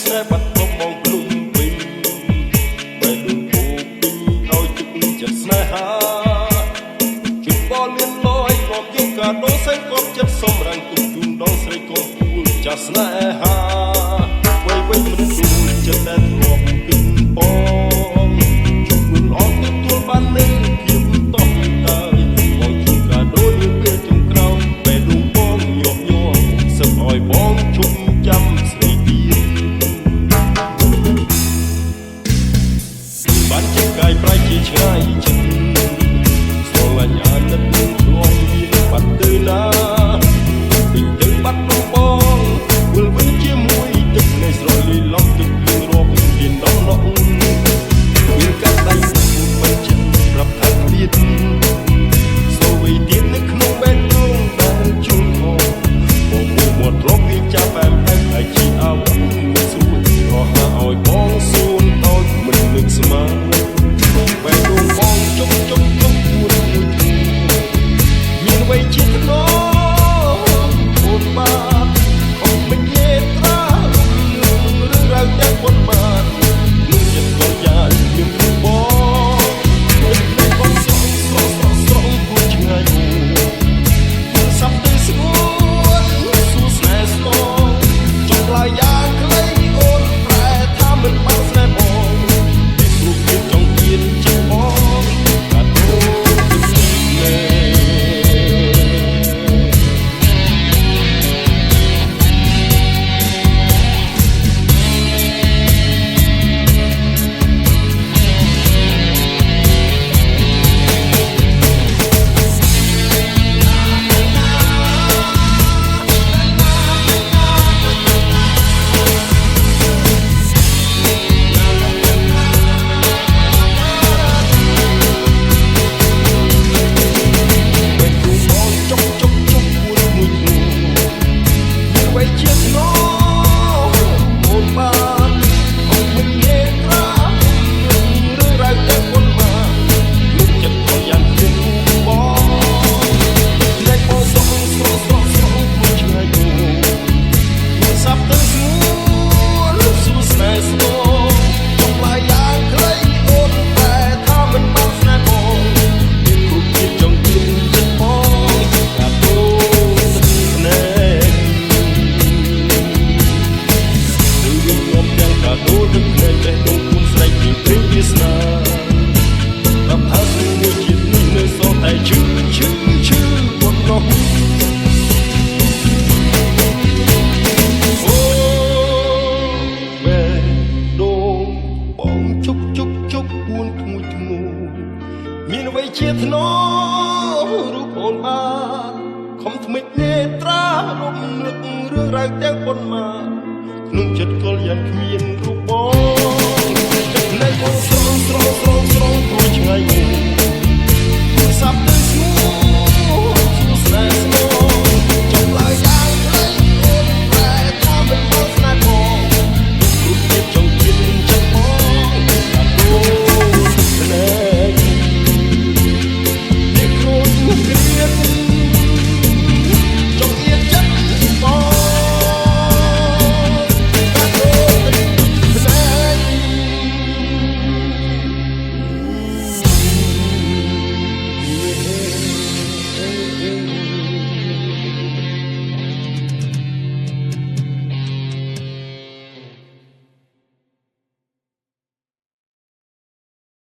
ស្នេហ៍បាត់បង់បងភ្លុំពេញបែបដូចពោពេញឲ្យទឹកចិត្តស្នេហាជូនបលលៀនលយកុំយកកាដូសែងកុំចិត្តសំរងទុកជូនដល់ស្រីកុំពូលចាស់ស្នេហាវៃមិនទូចិត្តតែធ្លាប់គិតបងជូនអត់ទទួលបាននៃភាពតបតើបងជូនកាដូនាពេលចុងក្រោយបែបដូចបងញាប់ញ័រសឹកឲ្យបងជុំចាំស្រីបានជាកាយប្រៃជាឆ្ងាយចិត្តស្រឡាញ់អាណិតធ្លាប់មានបាត់ទៅណាពេញទៅបាត់នោះបងវិលវិញជាមួយទឹកនៃស្រលីឡំទឹកលៀងរាប់លៀនដំណក់មានកាត់ដៃមិនចិត្តប្រាប់ថាគ្មានសូវីទៀតនៅក្នុងបេះដូងដែលជូនមកបងមកទ្រពវាចាប់បែបហើយជាអាវមិនស្រួលក៏ហាឲ្យបងសួនតូចមិននឹកស្មានបែបដូងបងជុកពួនមួយមានវ័យជាថ្នមអូនបានអត់មិនញេត្រារឿងរ៉ាវតែប៉ុន្មាននឹងចិត្តក៏យ៉ាងខ្ញុំបងតែបងស្រងគួរឆ្ងាយសាប់ទៅស្ងួនសួស្នេហ៍ស្នងចង់ឡាយយ៉ាងខ្លីអូនប្រែថាមិនបានស្នេហ៍បងពីព្រោះខ្ញុំចង់គៀនចិត្តបងកាដូទៅលេមានវ័យជាធ្នមរូបអូនបានខំថ្មិចនេត្រារំលឹករឿងរ៉ាវទាំងប៉ុន្មានក្នុងចិត្តកលយ៉ាងគ្មានរូបបង